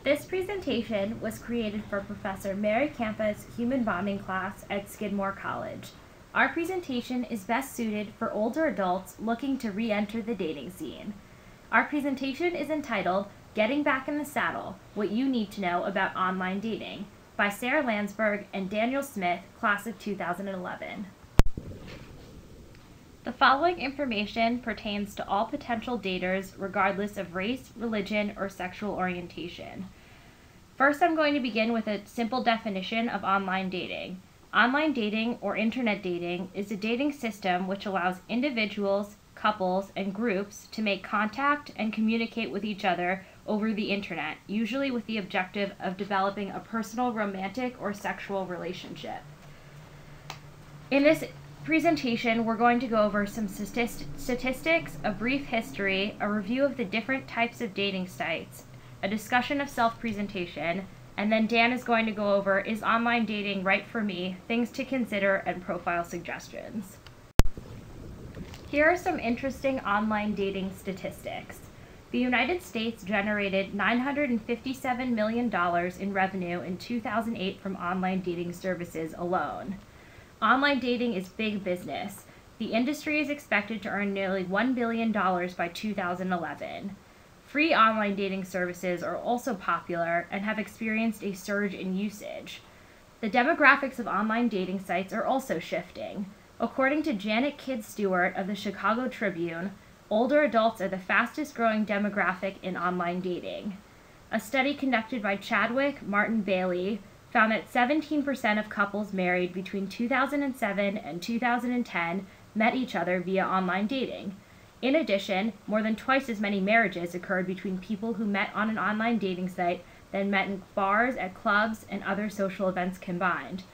This presentation was created for Professor Mary Campa's Human Bonding class at Skidmore College. Our presentation is best suited for older adults looking to re-enter the dating scene. Our presentation is entitled Getting Back in the Saddle, What You Need to Know About Online Dating by Sarah Landsberg and Daniel Smith, class of 2011. The following information pertains to all potential daters regardless of race, religion, or sexual orientation. First, I'm going to begin with a simple definition of online dating. Online dating, or internet dating, is a dating system which allows individuals, couples, and groups to make contact and communicate with each other over the internet, usually with the objective of developing a personal, romantic, or sexual relationship. In this presentation, we're going to go over some statistics, a brief history, a review of the different types of dating sites, a discussion of self-presentation, and then Dan is going to go over, is online dating right for me, things to consider, and profile suggestions. Here are some interesting online dating statistics. The United States generated $957 million in revenue in 2008 from online dating services alone. Online dating is big business. The industry is expected to earn nearly $1 billion by 2011. Free online dating services are also popular and have experienced a surge in usage. The demographics of online dating sites are also shifting. According to Janet Kidd Stewart of the Chicago Tribune, older adults are the fastest growing demographic in online dating. A study conducted by Chadwick Martin Bailey found that 17% of couples married between 2007 and 2010 met each other via online dating. In addition, more than twice as many marriages occurred between people who met on an online dating site than met in bars, at clubs, and other social events combined.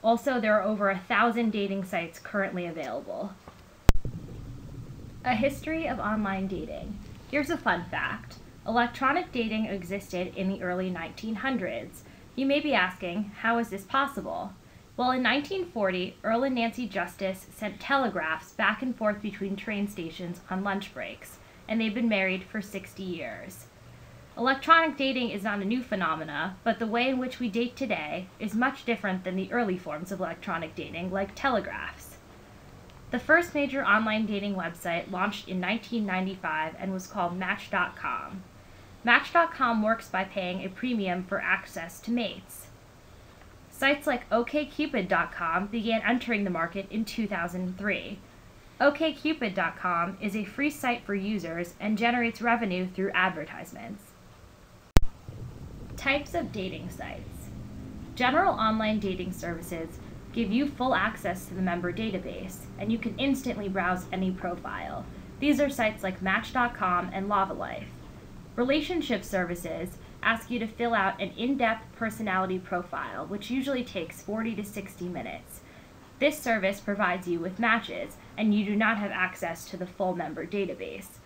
Also, there are over 1,000 dating sites currently available. A history of online dating. Here's a fun fact. Electronic dating existed in the early 1900s. You may be asking, how is this possible? Well, in 1940, Earl and Nancy Justice sent telegraphs back and forth between train stations on lunch breaks, and they've been married for 60 years. Electronic dating is not a new phenomena, but the way in which we date today is much different than the early forms of electronic dating, like telegraphs. The first major online dating website launched in 1995 and was called Match.com. Match.com works by paying a premium for access to mates. Sites like OkCupid.com began entering the market in 2003. OkCupid.com is a free site for users and generates revenue through advertisements. Types of dating sites. General online dating services give you full access to the member database, and you can instantly browse any profile. These are sites like Match.com and Lavalife. Relationship services ask you to fill out an in-depth personality profile, which usually takes 40 to 60 minutes. This service provides you with matches, and you do not have access to the full member database.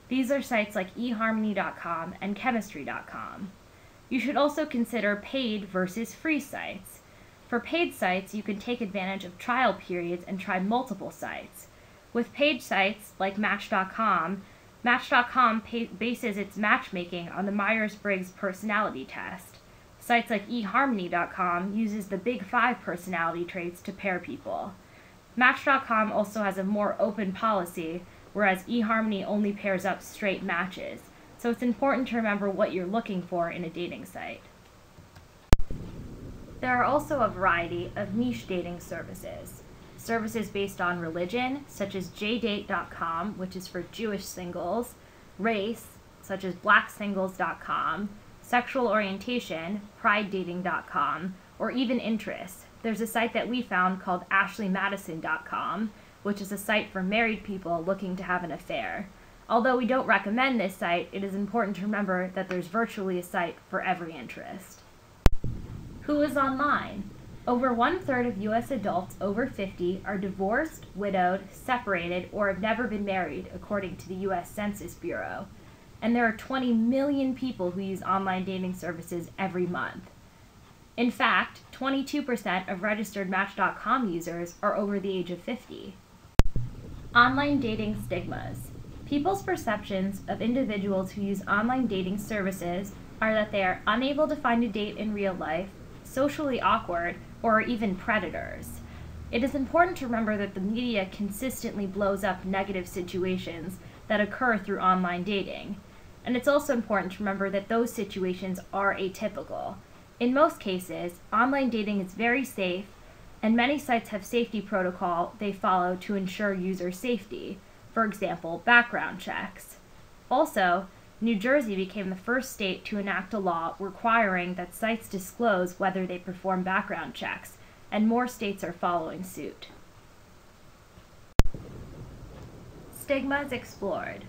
These are sites like eHarmony.com and Chemistry.com. You should also consider paid versus free sites. For paid sites, you can take advantage of trial periods and try multiple sites. With paid sites like Match.com, Match.com bases its matchmaking on the Myers-Briggs personality test. Sites like eHarmony.com uses the Big Five personality traits to pair people. Match.com also has a more open policy, whereas eHarmony only pairs up straight matches. So it's important to remember what you're looking for in a dating site. There are also a variety of niche dating services. Services based on religion, such as JDate.com, which is for Jewish singles, race, such as BlackSingles.com, sexual orientation, PrideDating.com, or even interests. There's a site that we found called AshleyMadison.com, which is a site for married people looking to have an affair. Although we don't recommend this site, it is important to remember that there's virtually a site for every interest. Who is online? Over 1/3 of U.S. adults over 50 are divorced, widowed, separated, or have never been married, according to the U.S. Census Bureau. And there are 20 million people who use online dating services every month. In fact, 22% of registered Match.com users are over the age of 50. Online dating stigmas. People's perceptions of individuals who use online dating services are that they are unable to find a date in real life, socially awkward, or even predators. It is important to remember that the media consistently blows up negative situations that occur through online dating. And it's also important to remember that those situations are atypical. In most cases, online dating is very safe, and many sites have safety protocol they follow to ensure user safety. For example, background checks. Also, New Jersey became the first state to enact a law requiring that sites disclose whether they perform background checks, and more states are following suit. Stigmas explored.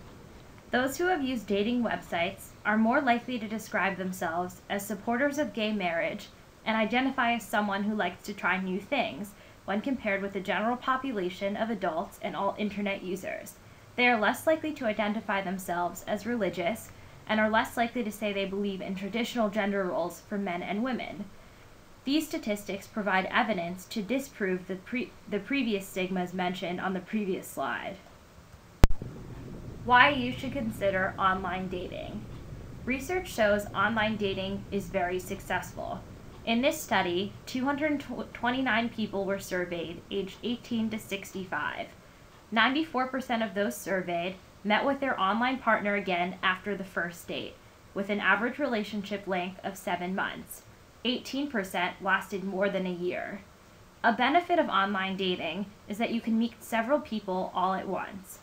Those who have used dating websites are more likely to describe themselves as supporters of gay marriage and identify as someone who likes to try new things when compared with the general population of adults and all internet users. They are less likely to identify themselves as religious and are less likely to say they believe in traditional gender roles for men and women. These statistics provide evidence to disprove the previous stigmas mentioned on the previous slide. Why you should consider online dating. Research shows online dating is very successful. In this study, 229 people were surveyed aged 18 to 65. 94% of those surveyed met with their online partner again after the first date, with an average relationship length of 7 months. 18% lasted more than a year. A benefit of online dating is that you can meet several people all at once.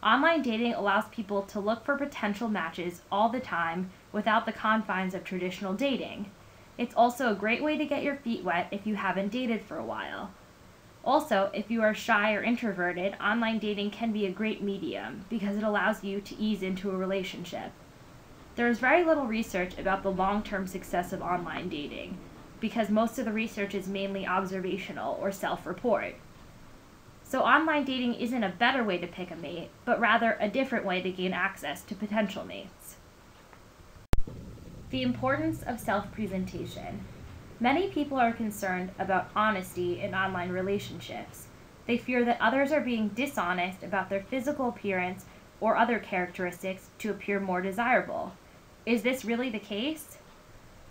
Online dating allows people to look for potential matches all the time without the confines of traditional dating. It's also a great way to get your feet wet if you haven't dated for a while. Also, if you are shy or introverted, online dating can be a great medium because it allows you to ease into a relationship. There is very little research about the long-term success of online dating because most of the research is mainly observational or self-report. So online dating isn't a better way to pick a mate, but rather a different way to gain access to potential mates. The importance of self-presentation. Many people are concerned about honesty in online relationships. They fear that others are being dishonest about their physical appearance or other characteristics to appear more desirable. Is this really the case?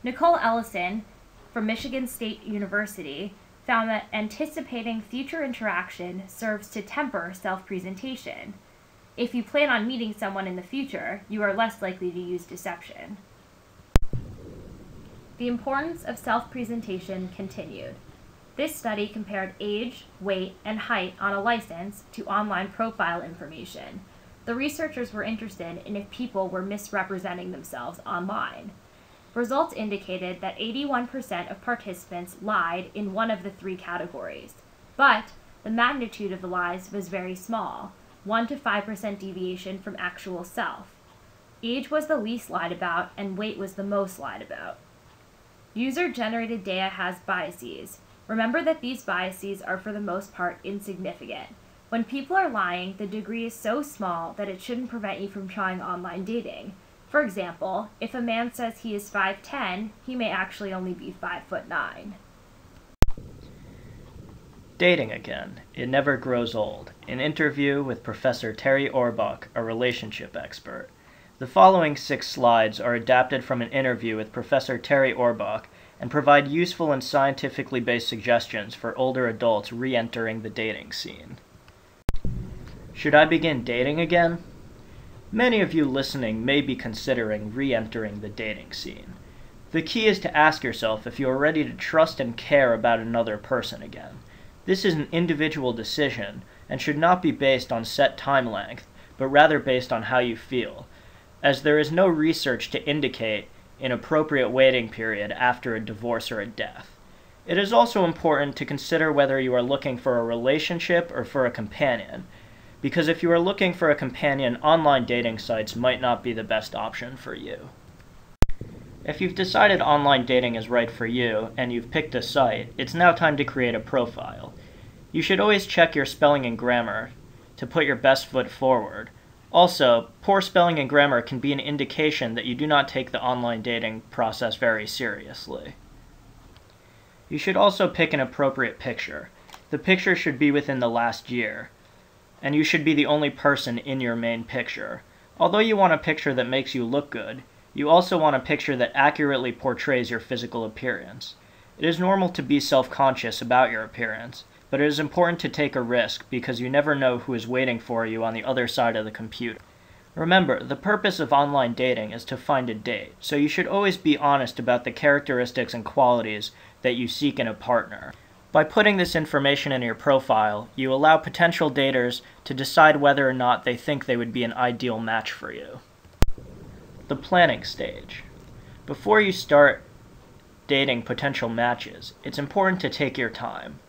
Nicole Ellison from Michigan State University found that anticipating future interaction serves to temper self-presentation. If you plan on meeting someone in the future, you are less likely to use deception. The importance of self-presentation continued. This study compared age, weight, and height on a license to online profile information. The researchers were interested in if people were misrepresenting themselves online. Results indicated that 81% of participants lied in one of the 3 categories, but the magnitude of the lies was very small, 1 to 5% deviation from actual self. Age was the least lied about, and weight was the most lied about. User-generated data has biases. Remember that these biases are for the most part insignificant. When people are lying, the degree is so small that it shouldn't prevent you from trying online dating. For example, if a man says he is 5'10", he may actually only be 5'9". Dating again. It never grows old. An interview with Professor Terry Orbach, a relationship expert. The following 6 slides are adapted from an interview with Professor Terry Orbach and provide useful and scientifically based suggestions for older adults re-entering the dating scene. Should I begin dating again? Many of you listening may be considering re-entering the dating scene. The key is to ask yourself if you are ready to trust and care about another person again. This is an individual decision and should not be based on set time length, but rather based on how you feel, as there is no research to indicate an appropriate waiting period after a divorce or a death. It is also important to consider whether you are looking for a relationship or for a companion, because if you are looking for a companion, online dating sites might not be the best option for you. If you've decided online dating is right for you and you've picked a site, it's now time to create a profile. You should always check your spelling and grammar to put your best foot forward. Also, poor spelling and grammar can be an indication that you do not take the online dating process very seriously. You should also pick an appropriate picture. The picture should be within the last year, and you should be the only person in your main picture. Although you want a picture that makes you look good, You also want a picture that accurately portrays your physical appearance. It is normal to be self-conscious about your appearance, but it is important to take a risk because you never know who is waiting for you on the other side of the computer. Remember, the purpose of online dating is to find a date, so you should always be honest about the characteristics and qualities that you seek in a partner. By putting this information in your profile, you allow potential daters to decide whether or not they think they would be an ideal match for you. The planning stage. Before you start dating potential matches, it's important to take your time.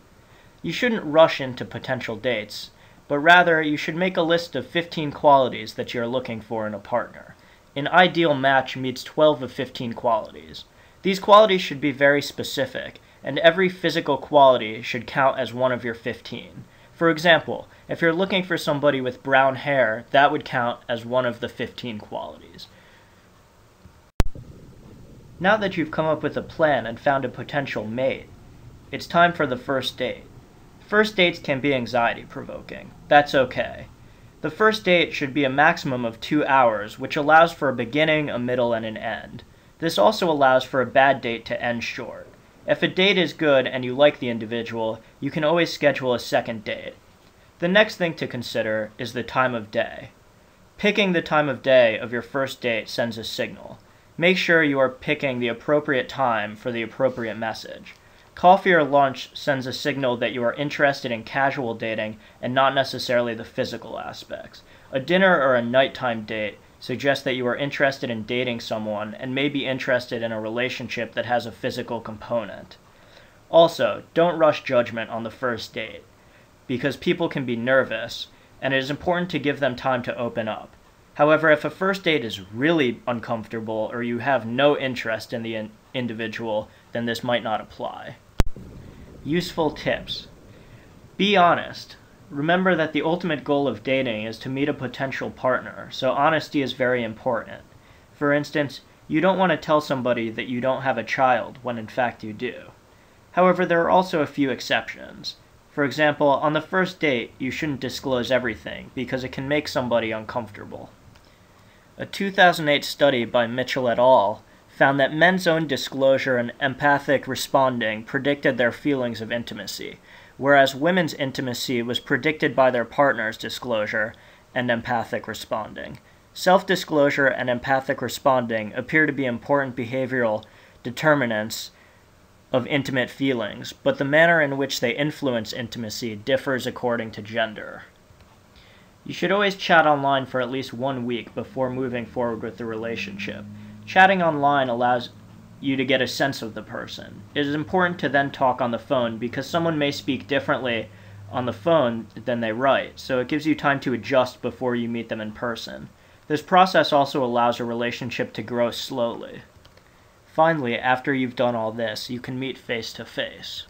You shouldn't rush into potential dates, but rather you should make a list of 15 qualities that you're looking for in a partner. An ideal match meets 12 of 15 qualities. These qualities should be very specific, and every physical quality should count as one of your 15. For example, if you're looking for somebody with brown hair, that would count as one of the 15 qualities. Now that you've come up with a plan and found a potential mate, it's time for the first date. First dates can be anxiety-provoking. That's okay. The first date should be a maximum of 2 hours, which allows for a beginning, a middle, and an end. This also allows for a bad date to end short. If a date is good and you like the individual, you can always schedule a second date. The next thing to consider is the time of day. Picking the time of day of your first date sends a signal. Make sure you are picking the appropriate time for the appropriate message. Coffee or lunch sends a signal that you are interested in casual dating and not necessarily the physical aspects. A dinner or a nighttime date suggests that you are interested in dating someone and may be interested in a relationship that has a physical component. Also, don't rush judgment on the first date, because people can be nervous, and it is important to give them time to open up. However, if a first date is really uncomfortable or you have no interest in the individual, then this might not apply. Useful tips. Be honest. Remember that the ultimate goal of dating is to meet a potential partner, so honesty is very important. For instance, you don't want to tell somebody that you don't have a child when in fact you do. However, there are also a few exceptions. For example, on the first date, you shouldn't disclose everything because it can make somebody uncomfortable. A 2008 study by Mitchell et al. Found that men's own disclosure and empathic responding predicted their feelings of intimacy, whereas women's intimacy was predicted by their partner's disclosure and empathic responding. Self-disclosure and empathic responding appear to be important behavioral determinants of intimate feelings, but the manner in which they influence intimacy differs according to gender. You should always chat online for at least 1 week before moving forward with the relationship. Chatting online allows you to get a sense of the person. It is important to then talk on the phone because someone may speak differently on the phone than they write, so it gives you time to adjust before you meet them in person. This process also allows a relationship to grow slowly. Finally, after you've done all this, you can meet face to face.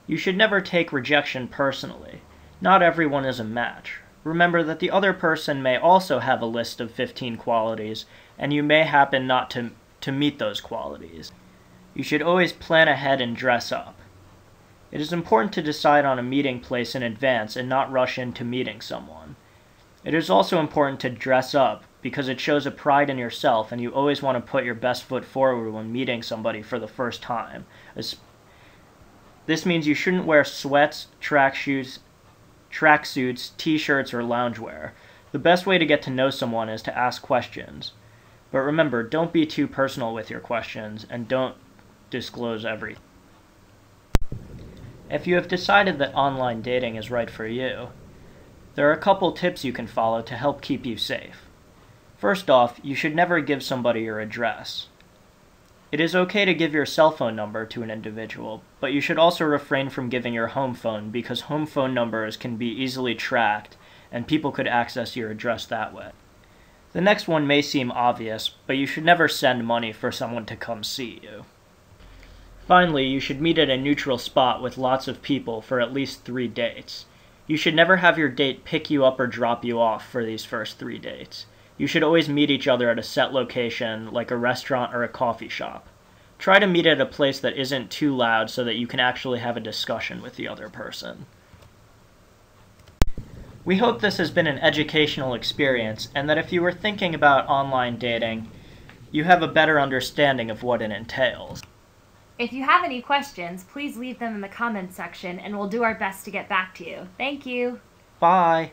You should never take rejection personally. Not everyone is a match. Remember that the other person may also have a list of 15 qualities, and you may happen not to meet those qualities. You should always plan ahead and dress up. It is important to decide on a meeting place in advance and not rush into meeting someone. It is also important to dress up because it shows a pride in yourself and you always want to put your best foot forward when meeting somebody for the first time. This means you shouldn't wear sweats, tracksuits, t-shirts, or loungewear. The best way to get to know someone is to ask questions. But remember, don't be too personal with your questions and don't disclose everything. If you have decided that online dating is right for you, there are a couple tips you can follow to help keep you safe. First off, you should never give somebody your address. It is okay to give your cell phone number to an individual, but you should also refrain from giving your home phone because home phone numbers can be easily tracked and people could access your address that way. The next one may seem obvious, but you should never send money for someone to come see you. Finally, you should meet at a neutral spot with lots of people for at least 3 dates. You should never have your date pick you up or drop you off for these first 3 dates. You should always meet each other at a set location, like a restaurant or a coffee shop. Try to meet at a place that isn't too loud so that you can actually have a discussion with the other person. We hope this has been an educational experience and that if you were thinking about online dating, you have a better understanding of what it entails. If you have any questions, please leave them in the comments section and we'll do our best to get back to you. Thank you. Bye.